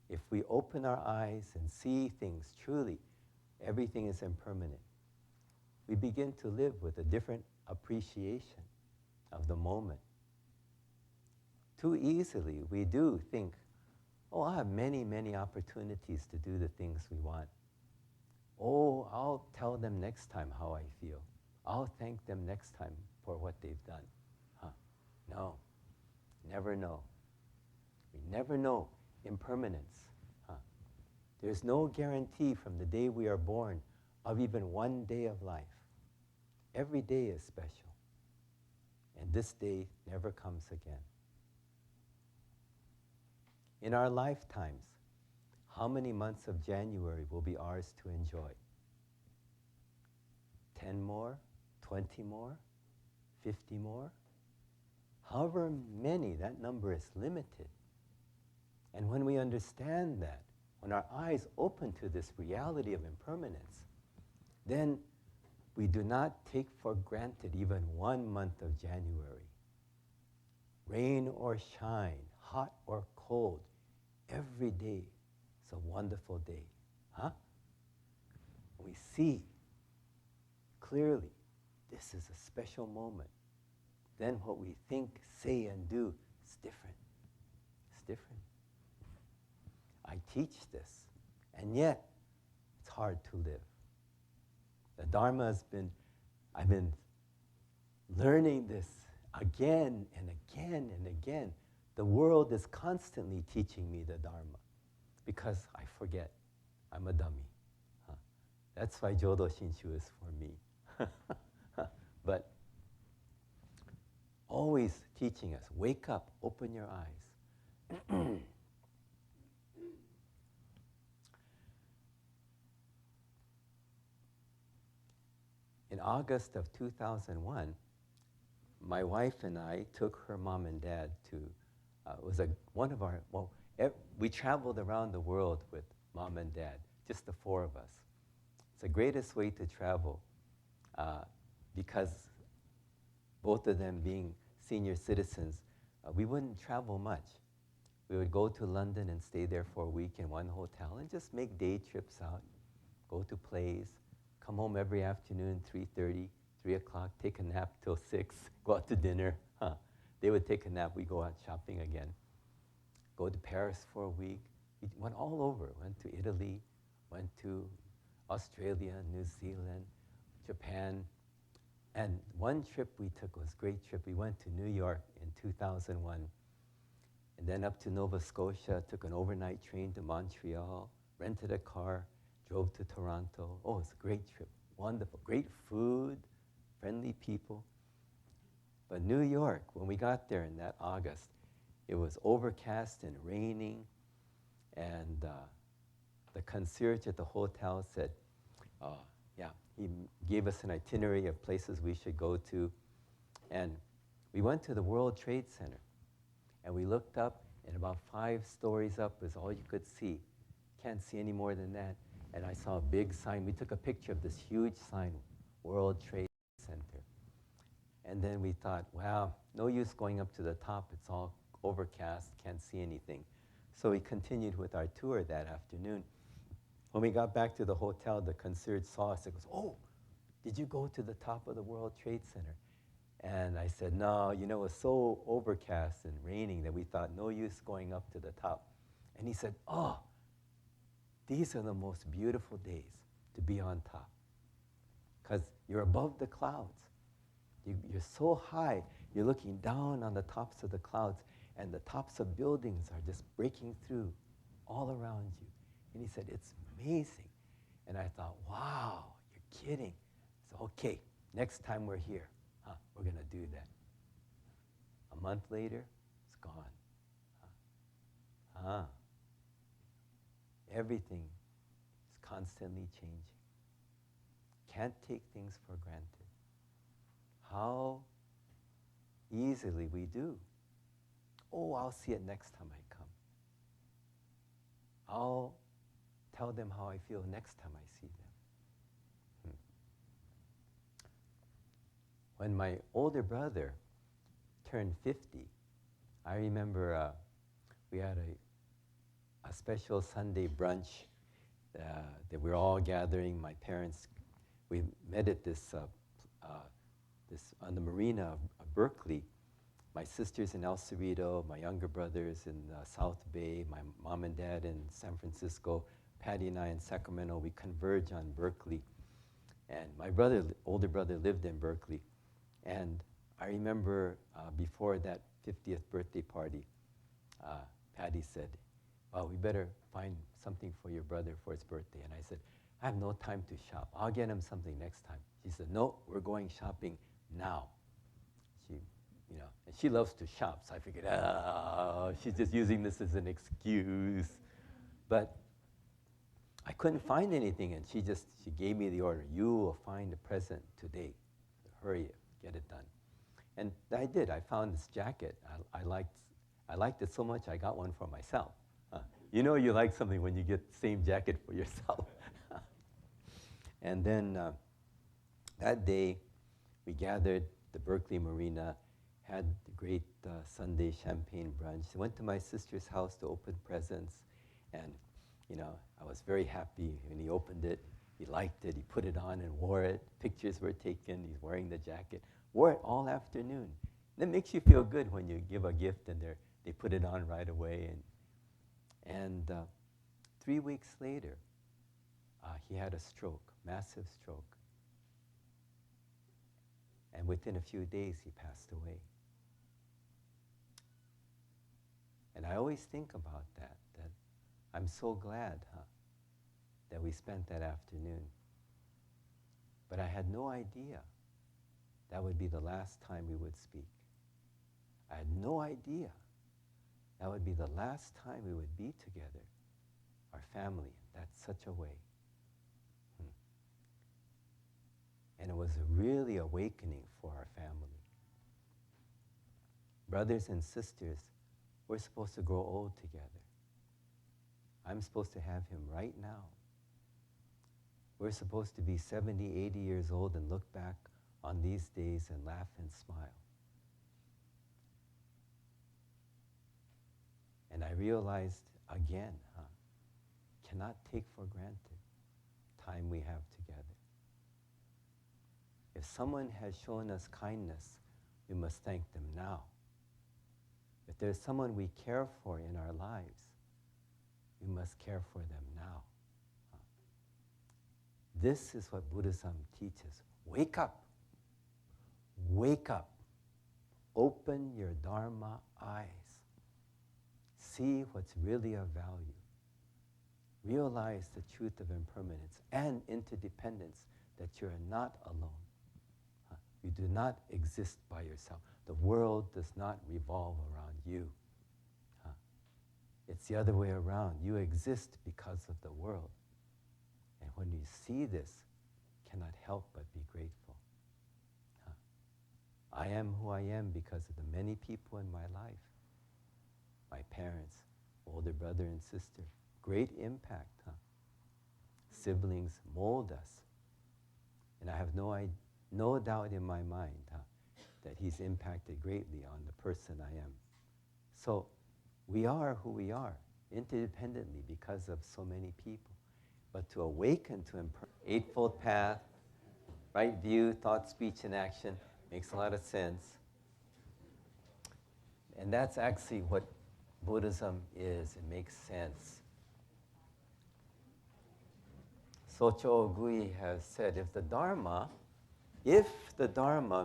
if we open our eyes and see things truly, everything is impermanent, we begin to live with a different appreciation of the moment. Too easily, we do think, oh, I have many, many opportunities to do the things we want. Oh, I'll tell them next time how I feel. I'll thank them next time for what they've done. Huh? No, never know. We never know impermanence. Huh? There's no guarantee from the day we are born of even one day of life. Every day is special. And this day never comes again. In our lifetimes, how many months of January will be ours to enjoy? 10 more? 20 more? 50 more? However many, that number is limited. And when we understand that, when our eyes open to this reality of impermanence, then we do not take for granted even 1 month of January. Rain or shine, hot or cold, every day is a wonderful day. Huh? We see clearly this is a special moment. Then what we think, say, and do is different. It's different. I teach this, and yet it's hard to live. The Dharma I've been learning this again and again and again. The world is constantly teaching me the Dharma because I forget. I'm a dummy. Huh? That's why Jodo Shinshu is for me. But always teaching us, wake up, open your eyes. In August of 2001, my wife and I took her mom and dad to, we traveled around the world with mom and dad, just the 4 of us. It's the greatest way to travel because both of them being senior citizens, we wouldn't travel much. We would go to London and stay there for a week in one hotel and just make day trips out, go to plays, come home every afternoon, 3:30, 3 o'clock, take a nap till 6, go out to dinner. Huh. They would take a nap, we go out shopping again. Go to Paris for a week. We went all over, went to Italy, went to Australia, New Zealand, Japan. And one trip we took was a great trip. We went to New York in 2001, and then up to Nova Scotia, took an overnight train to Montreal, rented a car, drove to Toronto. Oh, it's a great trip, wonderful, great food, friendly people. But New York, when we got there in that August, it was overcast and raining, and the concierge at the hotel said, he gave us an itinerary of places we should go to, and we went to the World Trade Center, and we looked up, and about 5 stories up was all you could see. Can't see any more than that. And I saw a big sign. We took a picture of this huge sign, World Trade Center. And then we thought, wow, no use going up to the top. It's all overcast, can't see anything. So we continued with our tour that afternoon. When we got back to the hotel, the concierge saw us and goes, oh, did you go to the top of the World Trade Center? And I said, no, it was so overcast and raining that we thought no use going up to the top. And he said, oh, these are the most beautiful days to be on top because you're above the clouds. You're so high, you're looking down on the tops of the clouds, and the tops of buildings are just breaking through all around you. And he said, it's amazing. And I thought, wow, you're kidding. So, okay, next time we're here, we're going to do that. A month later, it's gone. Everything is constantly changing. Can't take things for granted. How easily we do. Oh, I'll see it next time I come. I'll tell them how I feel next time I see them. When my older brother turned 50, I remember we had a special Sunday brunch that we're all gathering. My parents, we met at this on the marina of Berkeley. My sister's in El Cerrito, my younger brother's in South Bay, my mom and dad in San Francisco, Patty and I in Sacramento. We converge on Berkeley. And my older brother lived in Berkeley. And I remember before that 50th birthday party, Patty said, "Oh, we better find something for your brother for his birthday." And I said, "I have no time to shop. I'll get him something next time." She said, "No, we're going shopping now." And she loves to shop, so I figured, she's just using this as an excuse. But I couldn't find anything, and she gave me the order. "You will find a present today. Hurry, get it done." And I did. I found this jacket. I liked it so much, I got one for myself. You know you like something when you get the same jacket for yourself. And then that day, we gathered the Berkeley Marina, had the great Sunday champagne brunch. I went to my sister's house to open presents, and I was very happy when he opened it. He liked it. He put it on and wore it. Pictures were taken. He's wearing the jacket. Wore it all afternoon. That makes you feel good when you give a gift and they put it on right away. And 3 weeks later, he had a stroke, massive stroke. And within a few days, he passed away. And I always think about that I'm so glad, that we spent that afternoon. But I had no idea that would be the last time we would speak. I had no idea that would be the last time we would be together, our family, in such a way. And it was really awakening for our family. Brothers and sisters, we're supposed to grow old together. I'm supposed to have him right now. We're supposed to be 70, 80 years old and look back on these days and laugh and smile. And I realized again, cannot take for granted time we have together. If someone has shown us kindness, we must thank them now. If there's someone we care for in our lives, we must care for them now. This is what Buddhism teaches. Wake up. Wake up. Open your Dharma eyes. See what's really of value. Realize the truth of impermanence and interdependence, that you're not alone. You do not exist by yourself. The world does not revolve around you. It's the other way around. You exist because of the world. And when you see this, cannot help but be grateful. I am who I am because of the many people in my life. My parents, older brother and sister, great impact. Siblings mold us. And I have no doubt in my mind that he's impacted greatly on the person I am. So we are who we are, interdependently because of so many people. But to awaken to Eightfold Path, right view, thought, speech, and action, makes a lot of sense. And that's actually what Buddhism is. It makes sense. Socho Gui has said, if the Dharma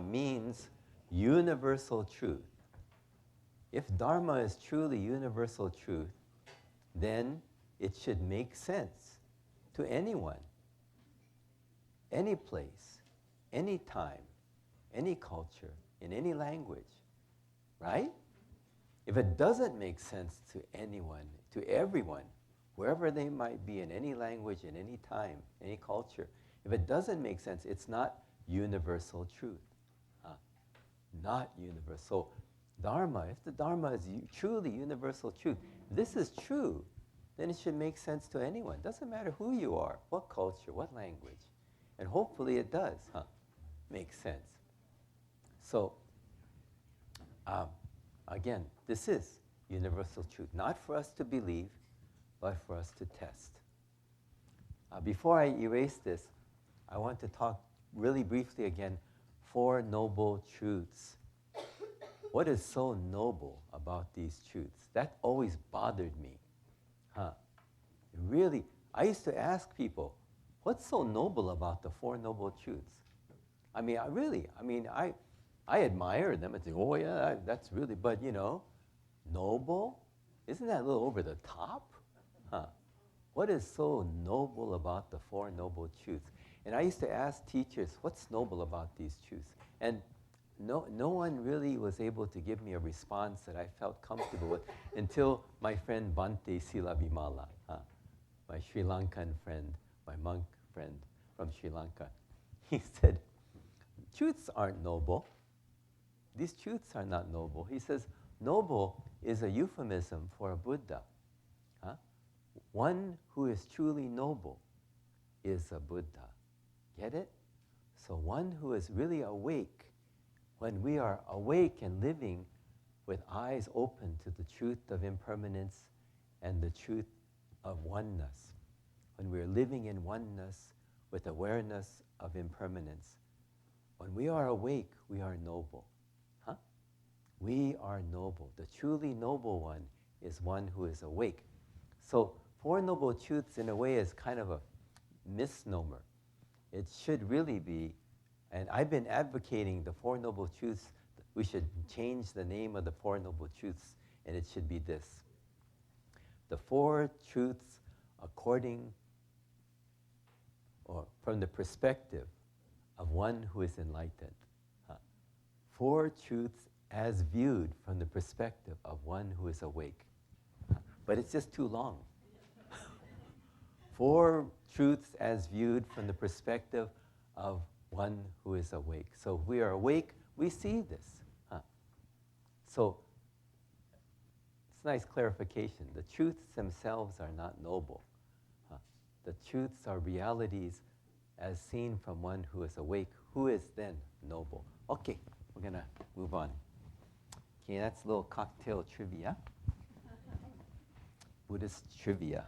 means universal truth, if Dharma is truly universal truth, then it should make sense to anyone, any place, any time, any culture, in any language, right? If it doesn't make sense to anyone, to everyone, wherever they might be, in any language, in any time, any culture, if it doesn't make sense, it's not universal truth. Not universal. Dharma, if the Dharma is truly universal truth, this is true, then it should make sense to anyone. Doesn't matter who you are, what culture, what language. And hopefully it does make sense. So, again, this is universal truth. Not for us to believe, but for us to test. Before I erase this, I want to talk really briefly again, 4 noble truths. What is so noble about these truths? That always bothered me. Really, I used to ask people, what's so noble about the 4 noble truths? I mean, I admire them and think, oh yeah, that's really, but noble? Isn't that a little over the top? What is so noble about the 4 noble truths? And I used to ask teachers, what's noble about these truths? And no one really was able to give me a response that I felt comfortable with until my friend Bhante Silabhimala, my Sri Lankan friend, my monk friend from Sri Lanka. He said, truths aren't noble. These truths are not noble. He says, noble is a euphemism for a Buddha. One who is truly noble is a Buddha. Get it? So one who is really awake, when we are awake and living with eyes open to the truth of impermanence and the truth of oneness, when we are living in oneness with awareness of impermanence, when we are awake, we are noble. We are noble. The truly noble one is one who is awake. So 4 noble truths in a way is kind of a misnomer. It should really be, and I've been advocating the 4 noble truths, we should change the name of the 4 noble truths, and it should be this. The 4 truths according, or from the perspective of one who is enlightened. 4 truths as viewed from the perspective of one who is awake. But it's just too long. 4 truths as viewed from the perspective of one who is awake. So if we are awake, we see this. So it's a nice clarification. The truths themselves are not noble. The truths are realities as seen from one who is awake, who is then noble. Okay, we're going to move on. Okay, that's a little cocktail trivia. Buddhist trivia.